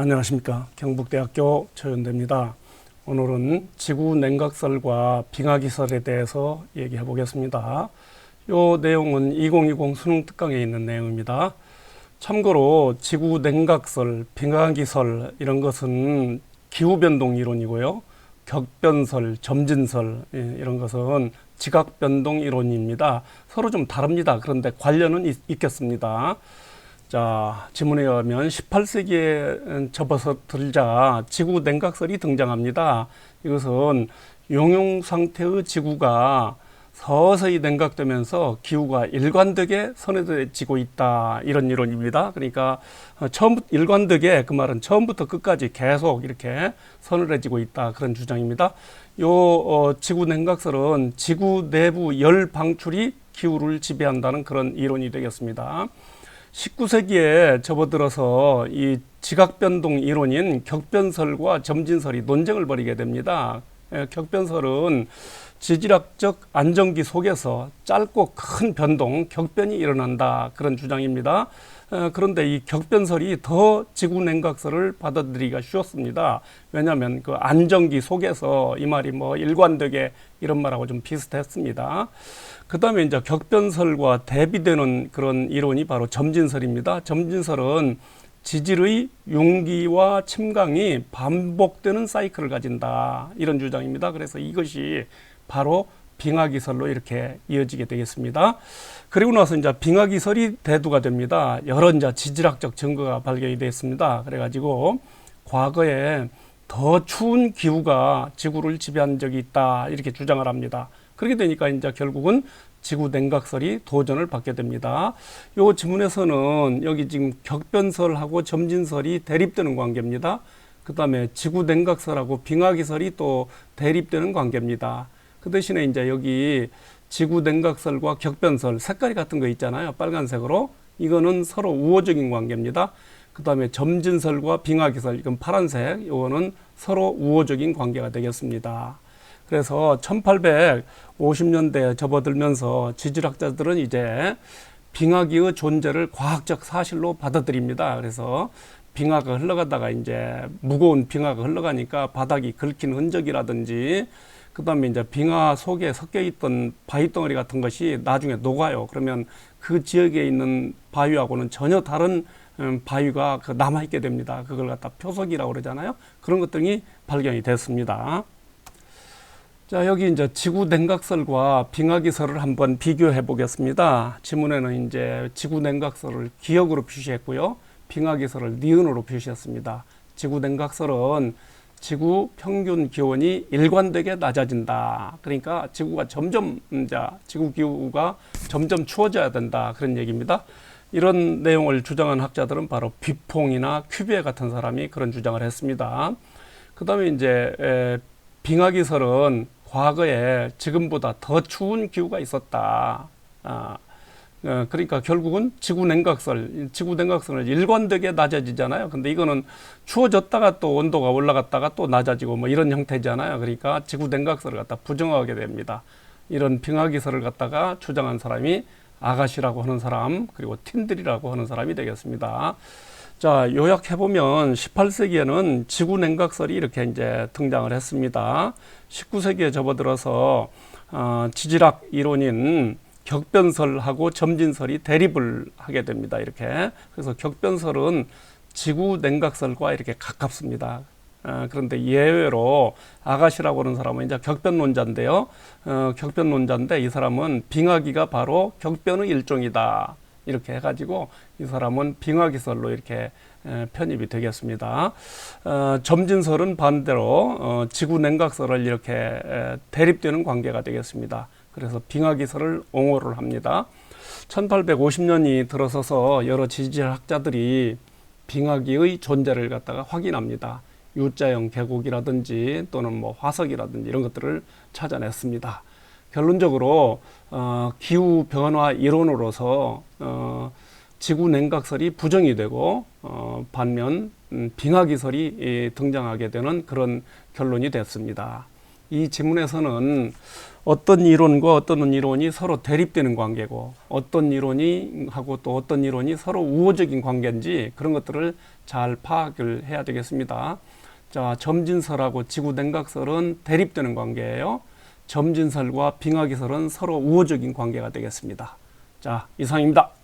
안녕하십니까. 경북대학교 최현대입니다. 오늘은 지구 냉각설과 빙하기설에 대해서 얘기해 보겠습니다. 이 내용은 2020 수능 특강에 있는 내용입니다. 참고로 지구 냉각설, 빙하기설 이런 것은 기후변동 이론이고요. 격변설, 점진설 이런 것은 지각변동 이론입니다. 서로 좀 다릅니다. 그런데 관련은 있겠습니다. 자, 지문에 의하면 18세기에 접어들자 지구 냉각설이 등장합니다. 이것은 용융 상태의 지구가 서서히 냉각되면서 기후가 일관되게 선회되지고 있다, 이런 이론입니다. 그러니까 일관되게, 그 말은 처음부터 끝까지 계속 이렇게 서늘해지고 있다, 그런 주장입니다. 지구 냉각설은 지구 내부 열 방출이 기후를 지배한다는 그런 이론이 되겠습니다. 19세기에 접어들어서 이 지각변동 이론인 격변설과 점진설이 논쟁을 벌이게 됩니다. 격변설은 지질학적 안정기 속에서 짧고 큰 변동, 격변이 일어난다, 그런 주장입니다. 그런데 이 격변설이 더 지구 냉각설을 받아들이기가 쉬웠습니다. 왜냐하면 그 안정기 속에서, 이 말이 뭐 일관되게 이런 말하고 좀 비슷했습니다. 그 다음에 이제 격변설과 대비되는 그런 이론이 바로 점진설입니다. 점진설은 지질의 융기와 침강이 반복되는 사이클을 가진다, 이런 주장입니다. 그래서 이것이 바로 빙하기설로 이렇게 이어지게 되겠습니다. 그리고 나서 이제 빙하기설이 대두가 됩니다. 여러 이제 지질학적 증거가 발견이 됐습니다. 그래가지고 과거에 더 추운 기후가 지구를 지배한 적이 있다, 이렇게 주장을 합니다. 그렇게 되니까 이제 결국은 지구 냉각설이 도전을 받게 됩니다. 요 지문에서는 여기 지금 격변설하고 점진설이 대립되는 관계입니다. 그 다음에 지구 냉각설하고 빙하기설이 또 대립되는 관계입니다. 그 대신에 이제 여기 지구 냉각설과 격변설 색깔이 같은 거 있잖아요. 빨간색으로. 이거는 서로 우호적인 관계입니다. 그 다음에 점진설과 빙하기설, 이건 파란색, 이거는 서로 우호적인 관계가 되겠습니다. 그래서 1850년대에 접어들면서 지질학자들은 이제 빙하기의 존재를 과학적 사실로 받아들입니다. 그래서 빙하가 흘러가다가 이제 무거운 빙하가 흘러가니까 바닥이 긁힌 흔적이라든지, 그 다음에 이제 빙하 속에 섞여 있던 바위덩어리 같은 것이 나중에 녹아요. 그러면 그 지역에 있는 바위하고는 전혀 다른 바위가 남아있게 됩니다. 그걸 갖다 표석이라고 그러잖아요. 그런 것들이 발견이 됐습니다. 자, 여기 이제 지구 냉각설과 빙하기설을 한번 비교해 보겠습니다. 지문에는 이제 지구 냉각설을 기역으로 표시했고요. 빙하기설을 니은으로 표시했습니다. 지구 냉각설은 지구 평균 기온이 일관되게 낮아진다. 그러니까 지구가 지구 기후가 점점 추워져야 된다, 그런 얘기입니다. 이런 내용을 주장한 학자들은 바로 비퐁이나 큐비에 같은 사람이 그런 주장을 했습니다. 그 다음에 이제 빙하기설은 과거에 지금보다 더 추운 기후가 있었다. 그러니까 결국은 지구 냉각설은 일관되게 낮아지잖아요. 근데 이거는 추워졌다가 또 온도가 올라갔다가 또 낮아지고 뭐 이런 형태잖아요. 그러니까 지구 냉각설을 갖다 부정하게 됩니다. 이런 빙하기설을 갖다가 주장한 사람이 아가시라고 하는 사람, 그리고 틴들이라고 하는 사람이 되겠습니다. 자, 요약해보면 18세기에는 지구 냉각설이 이렇게 이제 등장을 했습니다. 19세기에 접어들어서 지질학 이론인 격변설하고 점진설이 대립을 하게 됩니다. 이렇게. 그래서 격변설은 지구 냉각설과 이렇게 가깝습니다. 그런데 예외로 아가시라고 하는 사람은 이제 격변론자인데요. 격변론자인데 이 사람은 빙하기가 바로 격변의 일종이다, 이렇게 해가지고 이 사람은 빙하기설로 이렇게 편입이 되겠습니다. 점진설은 반대로 지구 냉각설을 이렇게 대립되는 관계가 되겠습니다. 그래서 빙하기설을 옹호를 합니다. 1850년이 들어서서 여러 지질학자들이 빙하기의 존재를 갖다가 확인합니다. U자형 계곡이라든지 또는 뭐 화석이라든지 이런 것들을 찾아냈습니다. 결론적으로 기후 변화 이론으로서 지구 냉각설이 부정이 되고 반면 빙하기설이 등장하게 되는 그런 결론이 됐습니다. 이 지문에서는 어떤 이론과 어떤 이론이 서로 대립되는 관계고 어떤 이론이 하고 또 어떤 이론이 서로 우호적인 관계인지 그런 것들을 잘 파악을 해야 되겠습니다. 자, 점진설하고 지구냉각설은 대립되는 관계예요. 점진설과 빙하기설은 서로 우호적인 관계가 되겠습니다. 자, 이상입니다.